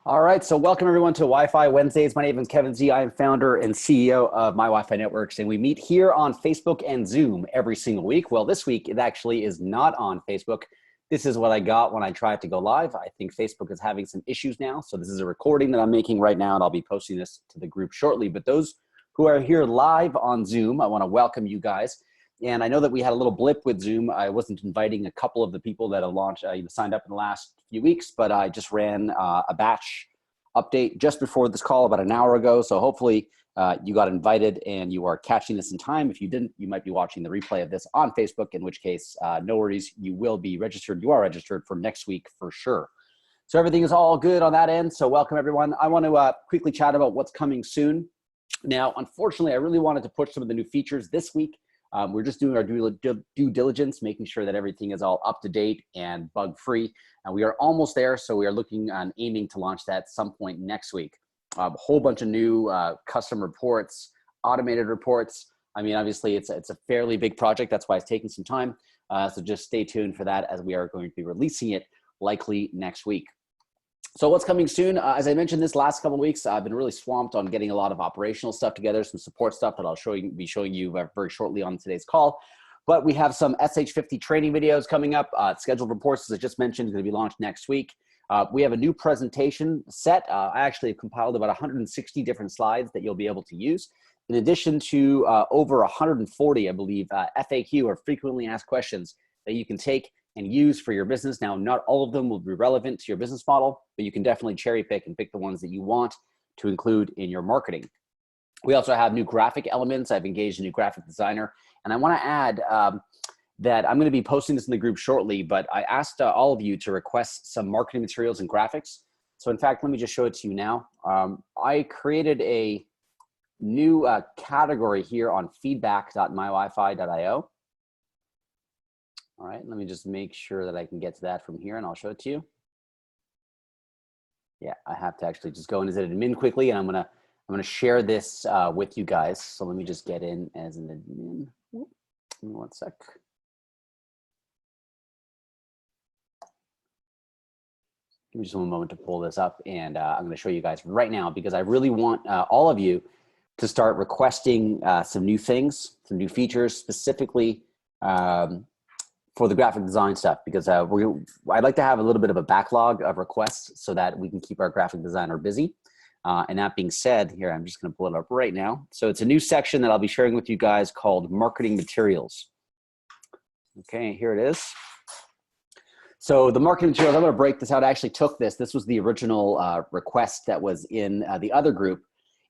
All right, so welcome everyone to Wi-Fi Wednesdays. My name is Kevin Z. I am founder and CEO of My Wi-Fi Networks, and we meet here on Facebook and Zoom every single week. Well, this week it actually is not on Facebook. This is what I got when I tried to go live. I think Facebook is having some issues now, so this is a recording that I'm making right now, and I'll be posting this to the group shortly. But those who are here live on Zoom, I want to welcome you guys. And I know that we had a little blip with Zoom. I wasn't inviting a couple of the people that have launched, signed up in the last few weeks, but I just ran a batch update just before this call about an hour ago. So hopefully you got invited and you are catching this in time. If you didn't, you might be watching the replay of this on Facebook, in which case, no worries, you will be registered. You are registered for next week for sure. So everything is all good on that end. So welcome everyone. I want to quickly chat about what's coming soon. Now, unfortunately, I really wanted to push some of the new features this week. We're just doing our due diligence, making sure that everything is all up to date and bug free. And we are almost there. So we are looking and aiming to launch that at some point next week. A whole bunch of new custom reports, automated reports. I mean, obviously it's a fairly big project. That's why it's taking some time. So just stay tuned for that, as we are going to be releasing it likely next week. So what's coming soon? As I mentioned, this last couple of weeks, I've been really swamped on getting a lot of operational stuff together, some support stuff that I'll be showing you very shortly on today's call. But we have some SH50 training videos coming up. Scheduled reports, as I just mentioned, is going to be launched next week. We have a new presentation set. I actually have compiled about 160 different slides that you'll be able to use, in addition to over 140, I believe, FAQ, or frequently asked questions, that you can take and use for your business. Now, not all of them will be relevant to your business model, but you can definitely cherry pick and pick the ones that you want to include in your marketing. We also have new graphic elements. I've engaged a new graphic designer, and I want to add that I'm going to be posting this in the group shortly, but I asked all of you to request some marketing materials and graphics. So in fact, let me just show it to you now. I created a new category here on feedback.mywifi.io. All right, let me just make sure that I can get to that from here, and I'll show it to you. Yeah, I have to actually just go in as an admin quickly, and I'm gonna share this with you guys. So let me just get in as an admin. Give me one sec. Give me just one moment to pull this up, and I'm going to show you guys right now, because I really want all of you to start requesting some new things, some new features, specifically for the graphic design stuff, because I'd like to have a little bit of a backlog of requests so that we can keep our graphic designer busy. And that being said, here, I'm just going to pull it up right now. So it's a new section that I'll be sharing with you guys called marketing materials. Okay, here it is. So the marketing materials, I'm going to break this out. I actually took this. This was the original request that was in the other group,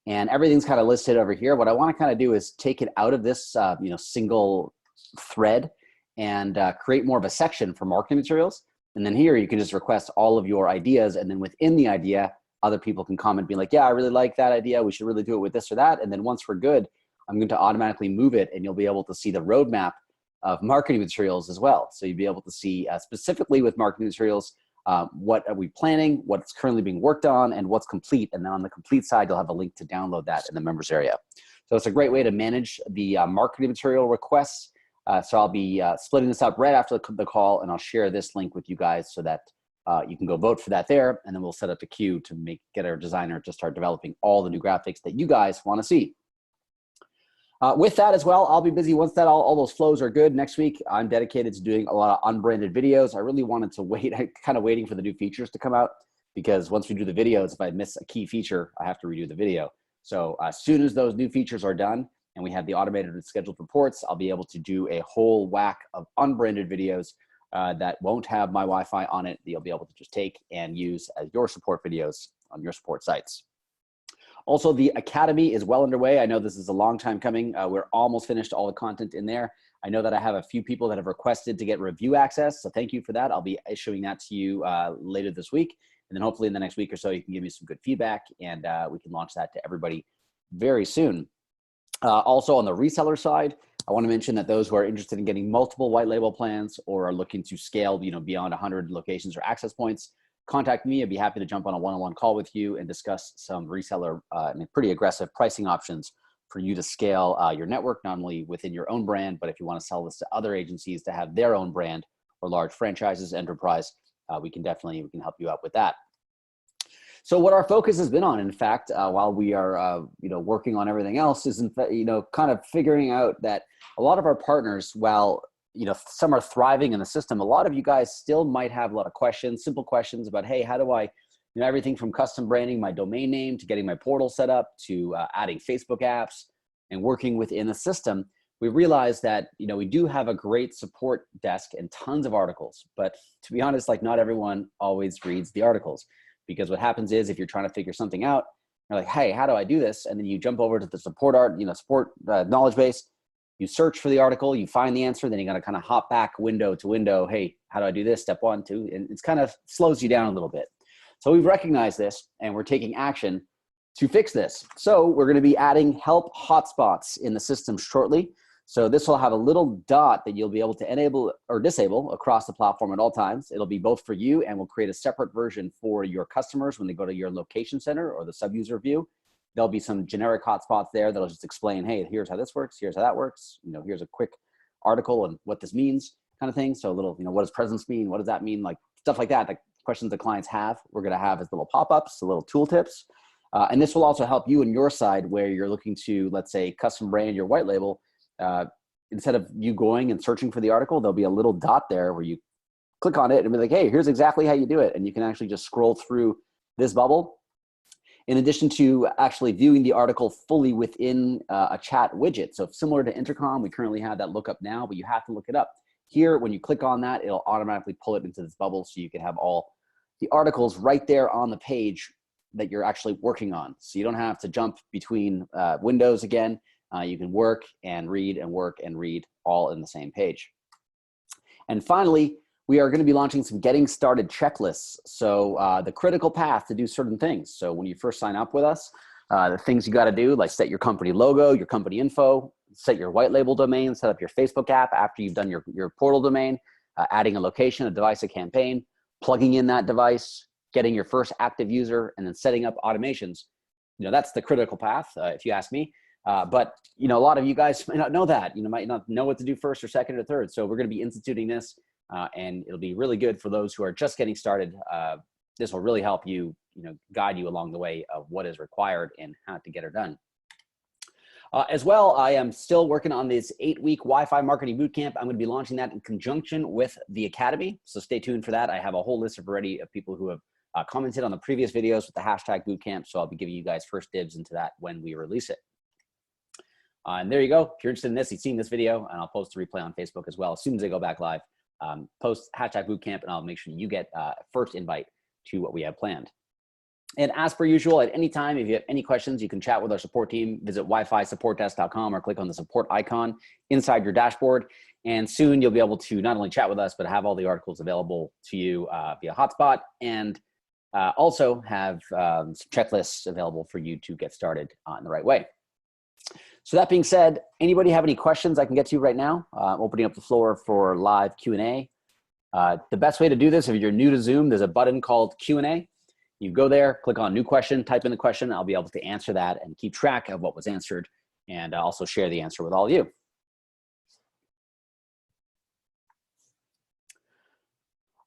and everything's kind of listed over here. What I want to kind of do is take it out of this single thread and create more of a section for marketing materials. And then here you can just request all of your ideas. And then within the idea, other people can comment, being like, yeah, I really like that idea. We should really do it with this or that. And then once we're good, I'm going to automatically move it, and you'll be able to see the roadmap of marketing materials as well. So you'll be able to see specifically with marketing materials, what are we planning, what's currently being worked on, and what's complete. And then on the complete side, you'll have a link to download that in the members area. So it's a great way to manage the marketing material requests. So I'll be splitting this up right after the call, and I'll share this link with you guys so that you can go vote for that there, and then we'll set up a queue to get our designer to start developing all the new graphics that you guys want to see. With that as well, I'll be busy once that all those flows are good. Next week, I'm dedicated to doing a lot of unbranded videos. I really wanted to wait, kind of waiting for the new features to come out, because once we do the videos, if I miss a key feature, I have to redo the video. So as soon as those new features are done, and we have the automated and scheduled reports, I'll be able to do a whole whack of unbranded videos that won't have my Wi-Fi on it, that you'll be able to just take and use as your support videos on your support sites. Also, the Academy is well underway. I know this is a long time coming. We're almost finished all the content in there. I know that I have a few people that have requested to get review access, so thank you for that. I'll be issuing that to you later this week, and then hopefully in the next week or so, you can give me some good feedback, and we can launch that to everybody very soon. Also on the reseller side, I want to mention that those who are interested in getting multiple white label plans or are looking to scale, beyond 100 locations or access points, contact me. I'd be happy to jump on a one-on-one call with you and discuss some reseller and pretty aggressive pricing options for you to scale your network, not only within your own brand, but if you want to sell this to other agencies to have their own brand or large franchises, enterprise, we can help you out with that. So what our focus has been on, in fact, while we are, working on everything else, is kind of figuring out that a lot of our partners, while some are thriving in the system, a lot of you guys still might have a lot of questions, simple questions about, hey, how do I, everything from custom branding my domain name to getting my portal set up to adding Facebook apps and working within the system. We realized that, we do have a great support desk and tons of articles, but to be honest, like not everyone always reads the articles, because what happens is if you're trying to figure something out, you're like, hey, how do I do this? And then you jump over to the support knowledge base, you search for the article, you find the answer, then you got to kind of hop back window to window. Hey, how do I do this? Step 1, 2, and it's kind of slows you down a little bit. So we've recognized this and we're taking action to fix this. So we're going to be adding help hotspots in the system shortly. So this will have a little dot that you'll be able to enable or disable across the platform at all times. It'll be both for you, and we'll create a separate version for your customers when they go to your location center or the sub-user view. There'll be some generic hotspots there that'll just explain, hey, here's how this works, here's how that works. Here's a quick article and what this means kind of thing. So a little, what does presence mean? What does that mean? Like stuff like that, like questions that clients have, we're going to have as little pop-ups, little tooltips. And this will also help you on your side where you're looking to, let's say, custom brand your white label. Instead of you going and searching for the article, there'll be a little dot there where you click on it and be like, hey, here's exactly how you do it. And you can actually just scroll through this bubble. In addition to actually viewing the article fully within a chat widget. So similar to Intercom, we currently have that lookup now, but you have to look it up. Here, when you click on that, it'll automatically pull it into this bubble so you can have all the articles right there on the page that you're actually working on. So you don't have to jump between windows again. You can work and read all in the same page. And finally, we are going to be launching some getting started checklists. So the critical path to do certain things. So when you first sign up with us, the things you got to do, like set your company logo, your company info, set your white label domain, set up your Facebook app after you've done your portal domain, adding a location, a device, a campaign, plugging in that device, getting your first active user, and then setting up automations. That's the critical path, if you ask me. But a lot of you guys might not know that. Might not know what to do first or second or third. So we're going to be instituting this, and it'll be really good for those who are just getting started. This will really help you, guide you along the way of what is required and how to get it done. As well, I am still working on this 8-week Wi-Fi marketing bootcamp. I'm going to be launching that in conjunction with the Academy. So stay tuned for that. I have a whole list of people who have commented on the previous videos with the hashtag bootcamp. So I'll be giving you guys first dibs into that when we release it. And there you go. If you're interested in this, you've seen this video, and I'll post a replay on Facebook as well. As soon as they go back live, post hashtag bootcamp, and I'll make sure you get first invite to what we have planned. And as per usual, at any time, if you have any questions, you can chat with our support team. Visit wifi-supportdesk.com or click on the support icon inside your dashboard. And soon you'll be able to not only chat with us, but have all the articles available to you via hotspot, and also have some checklists available for you to get started in the right way. So that being said, anybody have any questions I can get to right now? Opening up the floor for live Q&A. The best way to do this, if you're new to Zoom, there's a button called Q&A. You go there, click on new question, type in the question. I'll be able to answer that and keep track of what was answered, and also share the answer with all of you.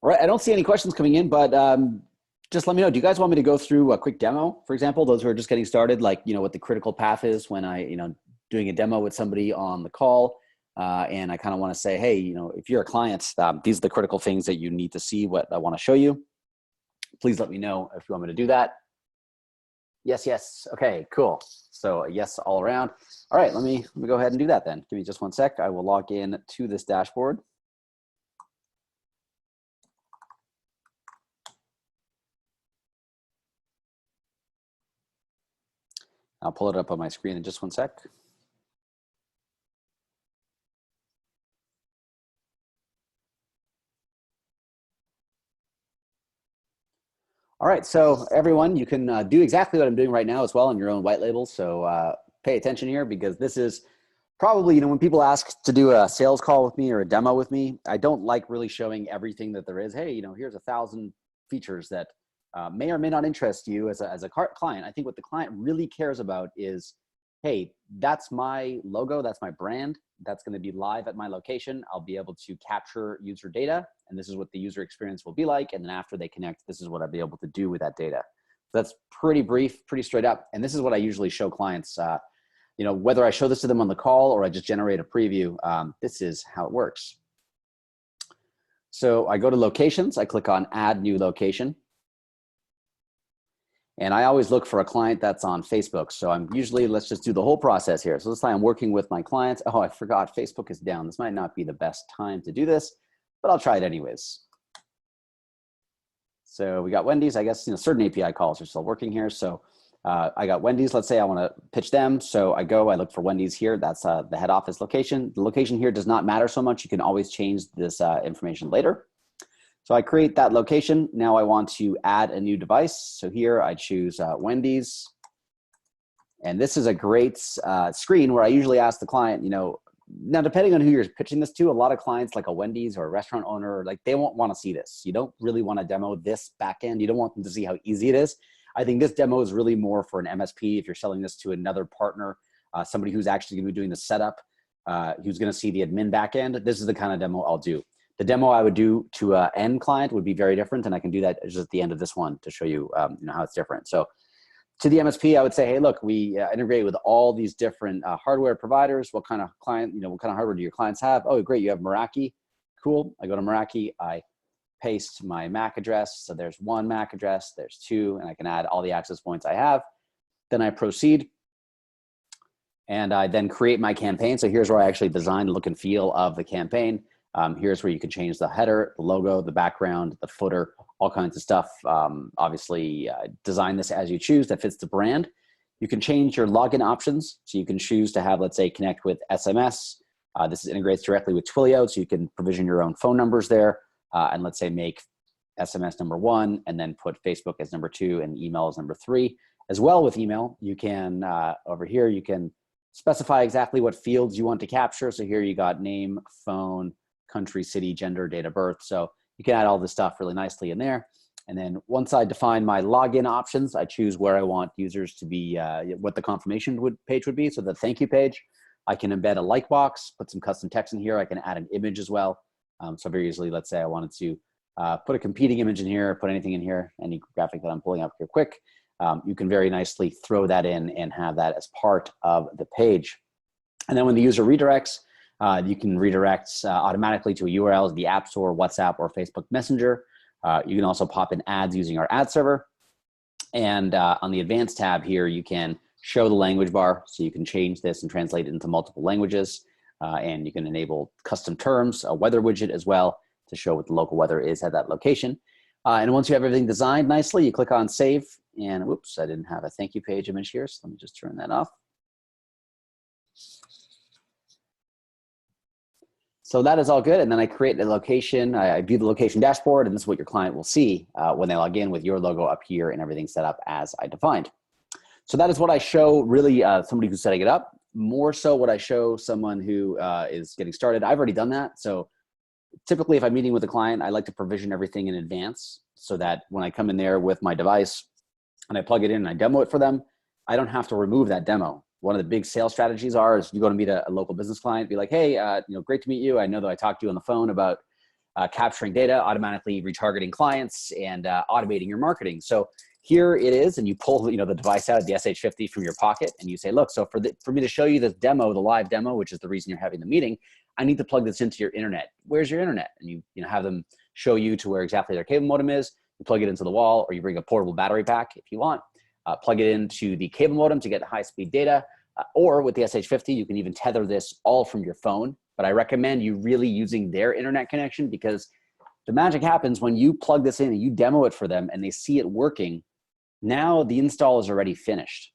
All right, I don't see any questions coming in, but just let me know. Do you guys want me to go through a quick demo, for example, those who are just getting started, like, what the critical path is when I, doing a demo with somebody on the call, and I kind of want to say, hey, if you're a client, these are the critical things that you need to see, what I want to show you. Please let me know if you want me to do that. Yes, yes. Okay, cool. So yes, all around. All right, let me go ahead and do that then. Give me just one sec. I will log in to this dashboard. I'll pull it up on my screen in just one sec. All right, so everyone, you can do exactly what I'm doing right now as well on your own white label. So pay attention here, because this is probably, when people ask to do a sales call with me or a demo with me, I don't like really showing everything that there is. Hey, here's 1,000 features that may or may not interest you as a client. I think what the client really cares about is, hey, that's my logo, that's my brand, that's going to be live at my location. I'll be able to capture user data, and this is what the user experience will be like. And then after they connect, this is what I'll be able to do with that data. That's pretty brief, pretty straight up. And this is what I usually show clients, you know, whether I show this to them on the call or I just generate a preview, this is how it works. So I go to locations, I click on add new location. And I always look for a client that's on Facebook. So I'm usually, let's just do the whole process here. So let's say I'm working with my clients. Oh, I forgot Facebook is down. This might not be the best time to do this, but I'll try it anyways. So we got Wendy's. I guess, you know, certain API calls are still working here. So I got Wendy's. Let's say I want to pitch them. So I look for Wendy's here. That's the head office location. The location here does not matter so much. You can always change this information later. So I create that location. Now I want to add a new device. So here I choose Wendy's. And this is a great screen where I usually ask the client, you know, now depending on who you're pitching this to, a lot of clients like a Wendy's or a restaurant owner, like they won't want to see this. You don't really want to demo this backend. You don't want them to see how easy it is. I think this demo is really more for an MSP. If you're selling this to another partner, somebody who's actually going to be doing the setup, who's going to see the admin backend, this is the kind of demo I'll do. The demo I would do to an end client would be very different, and I can do that just at the end of this one to show you, you know, how it's different. So to the MSP, I would say, hey, look, we integrate with all these different hardware providers. What kind of client, you know, what kind of hardware do your clients have? Oh, great, you have Meraki. Cool. I go to Meraki. I paste my MAC address. So there's one MAC address, there's two, and I can add all the access points I have. Then I proceed. And I then create my campaign. So here's where I actually design the look and feel of the campaign. Here's where you can change the header, the logo, the background, the footer, all kinds of stuff. Obviously, design this as you choose that fits the brand. You can change your login options. So you can choose to have, let's say, connect with SMS. This integrates directly with Twilio, so you can provision your own phone numbers there. And let's say make SMS number 1 and then put Facebook as number 2 and email as number 3. As well with email, you can, over here, you can specify exactly what fields you want to capture. So here you got name, phone, country, city, gender, date of birth. So you can add all this stuff really nicely in there. And then once I define my login options, I choose where I want users to be, what the confirmation page would be. So the thank you page, I can embed a like box, put some custom text in here. I can add an image as well. So very easily, let's say I wanted to put a competing image in here, put anything in here, any graphic that I'm pulling up here quick. You can very nicely throw that in and have that as part of the page. And then when the user redirects, you can redirect automatically to a URL, the App Store, WhatsApp, or Facebook Messenger. You can also pop in ads using our ad server. And on the advanced tab here, you can show the language bar. So you can change this and translate it into multiple languages. And you can enable custom terms, a weather widget as well to show what the local weather is at that location. And once you have everything designed nicely, you click on save. And whoops, I didn't have a thank you page image here. So let me just turn that off. So that is all good. And then I create the location. I view the location dashboard, and this is what your client will see when they log in with your logo up here and everything set up as I defined. So that is what I show really somebody who's setting it up. More so what I show someone who is getting started. I've already done that. So typically if I'm meeting with a client, I like to provision everything in advance so that when I come in there with my device and I plug it in and I demo it for them, I don't have to remove that demo. One of the big sales strategies is you go to meet a local business client, be like, hey, great to meet you. I know that I talked to you on the phone about capturing data, automatically retargeting clients, and automating your marketing. So here it is, and you pull the device out of the SH50 from your pocket, and you say, look, so for me to show you this demo, the live demo, which is the reason you're having the meeting, I need to plug this into your internet. Where's your internet? And you have them show you to where exactly their cable modem is. You plug it into the wall, or you bring a portable battery pack if you want. Plug it into the cable modem to get high-speed data, or with the SH50, you can even tether this all from your phone. But I recommend you really using their internet connection, because the magic happens when you plug this in and you demo it for them and they see it working. Now the install is already finished.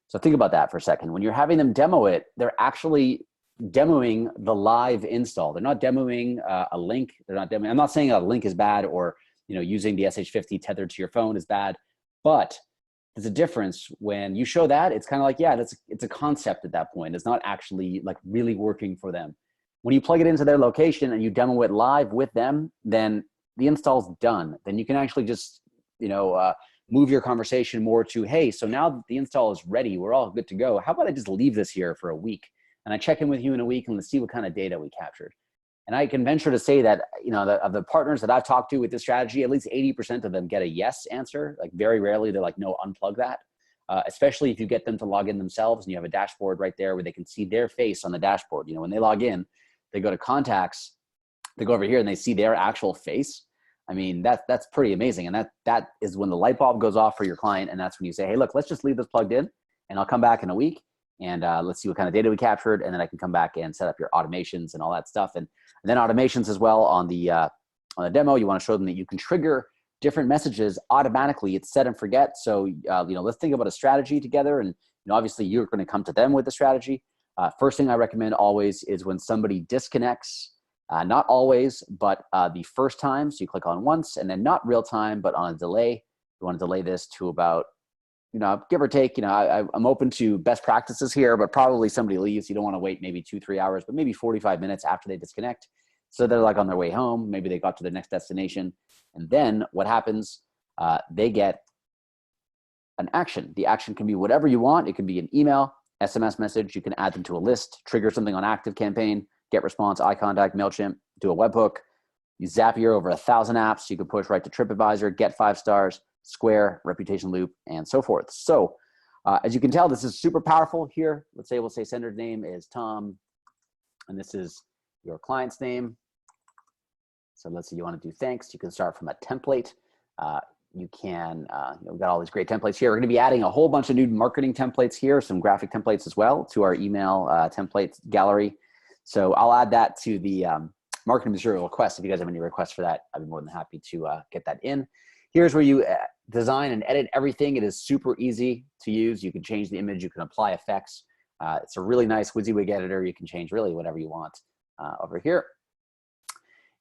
So think about that for a second. When you're having them demo it, they're actually demoing the live install. They're not demoing a link. They're not demoing. I'm not saying a link is bad, or using the SH50 tethered to your phone is bad, but there's a difference when you show that. It's kind of like, yeah, it's a concept at that point. It's not actually like really working for them. When you plug it into their location and you demo it live with them, then the install's done. Then you can actually just, move your conversation more to, hey, so now that the install is ready, we're all good to go. How about I just leave this here for a week and I check in with you in a week and let's see what kind of data we captured. And I can venture to say that, you know, of the partners that I've talked to with this strategy, at least 80% of them get a yes answer. Like very rarely they're like, no, unplug that. Especially if you get them to log in themselves and you have a dashboard right there where they can see their face on the dashboard. You know, when they log in, they go to contacts, they go over here and they see their actual face. I mean, that's pretty amazing. And that is when the light bulb goes off for your client. And that's when you say, hey, look, let's just leave this plugged in and I'll come back in a week and let's see what kind of data we captured. And then I can come back and set up your automations and all that stuff. And then automations as well on the demo, you want to show them that you can trigger different messages automatically. It's set and forget. So, you know, let's think about a strategy together. And, you know, obviously you're going to come to them with the strategy. First thing I recommend always is when somebody disconnects, not always, but the first time. So you click on once and then not real time, but on a delay. You want to delay this to about, you know, give or take, you know, I'm open to best practices here, but probably somebody leaves. You don't want to wait maybe 2-3 hours, but maybe 45 minutes after they disconnect. So they're like on their way home. Maybe they got to their next destination. And then what happens, they get an action. The action can be whatever you want. It can be an email, SMS message. You can add them to a list, trigger something on ActiveCampaign, get response, iContact, MailChimp, do a webhook. Use Zapier, over 1,000 apps. You can push right to TripAdvisor, get 5 stars, Square, Reputation Loop, and so forth. So as you can tell, this is super powerful here. We'll say sender's name is Tom, and this is your client's name. So let's say you want to do thanks. You can start from a template. You can, you know, we've got all these great templates here. We're going to be adding a whole bunch of new marketing templates here, some graphic templates as well to our email template gallery. So I'll add that to the marketing material request. If you guys have any requests for that, I'd be more than happy to get that in. Here's where you design and edit everything. It is super easy to use. You can change the image. You can apply effects. It's a really nice WYSIWYG editor. You can change really whatever you want over here.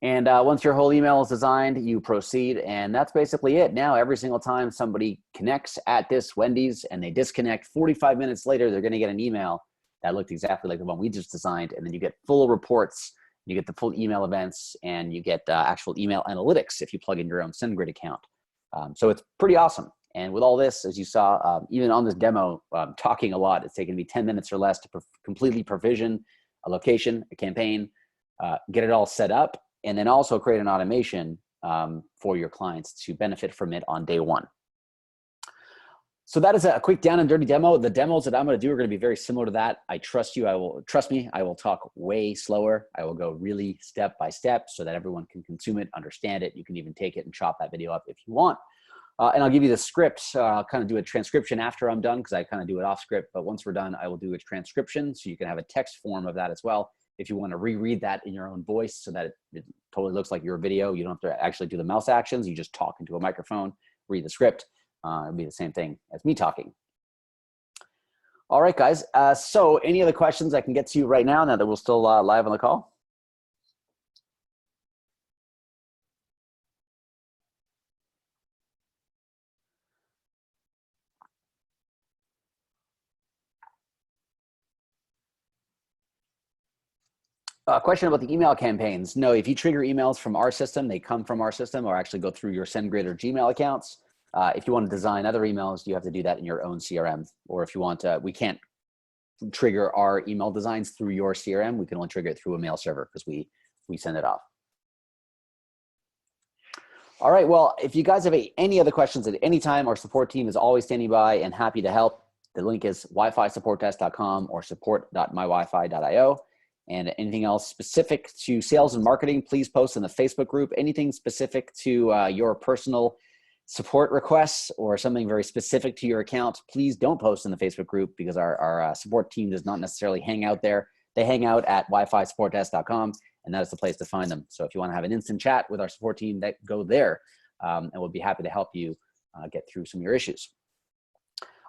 And once your whole email is designed, you proceed. And that's basically it. Now, every single time somebody connects at this Wendy's and they disconnect, 45 minutes later, they're going to get an email that looked exactly like the one we just designed. And then you get full reports. You get the full email events, and you get actual email analytics if you plug in your own SendGrid account. So it's pretty awesome. And with all this, as you saw, even on this demo, talking a lot, it's taken me 10 minutes or less to completely provision a location, a campaign, get it all set up, and then also create an automation for your clients to benefit from it on day one. So that is a quick down and dirty demo. The demos that I'm going to do are going to be very similar to that. I trust you. Trust me. I will talk way slower. I will go really step by step so that everyone can consume it, understand it. You can even take it and chop that video up if you want. And I'll give you the script. I'll kind of do a transcription after I'm done because I kind of do it off script. But once we're done, I will do a transcription so you can have a text form of that as well. If you want to reread that in your own voice so that it totally looks like your video, you don't have to actually do the mouse actions. You just talk into a microphone, read the script. It'll be the same thing as me talking. All right, guys. So any other questions I can get to you right now that we're still live on the call? Question about the email campaigns. No, if you trigger emails from our system, they come from our system or actually go through your SendGrid or Gmail accounts. If you want to design other emails, you have to do that in your own CRM. Or if you want to, we can't trigger our email designs through your CRM. We can only trigger it through a mail server because we send it off. All right, well, if you guys have any other questions at any time, our support team is always standing by and happy to help. The link is wifi-supportdesk.com or support.mywifi.io. And anything else specific to sales and marketing, please post in the Facebook group. Anything specific to your personal support requests or something very specific to your account, please don't post in the Facebook group because our support team does not necessarily hang out there. They hang out at wifi-supportdesk.com, and that is the place to find them. So if you want to have an instant chat with our support team, go there, and we'll be happy to help you get through some of your issues.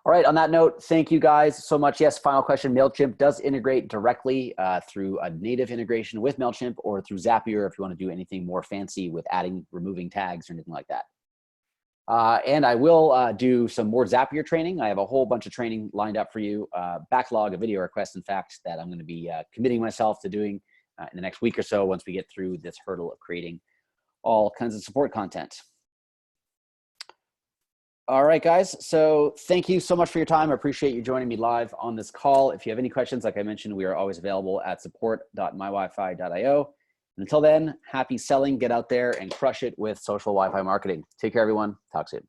All right, on that note, thank you guys so much. Yes, final question, MailChimp does integrate directly through a native integration with MailChimp or through Zapier if you want to do anything more fancy with adding, removing tags or anything like that. And I will do some more Zapier training. I have a whole bunch of training lined up for you, backlog of video requests, in fact, that I'm going to be committing myself to doing in the next week or so once we get through this hurdle of creating all kinds of support content. All right, guys. So thank you so much for your time. I appreciate you joining me live on this call. If you have any questions, like I mentioned, we are always available at support.mywifi.io. And until then, happy selling. Get out there and crush it with social Wi-Fi marketing. Take care, everyone. Talk soon.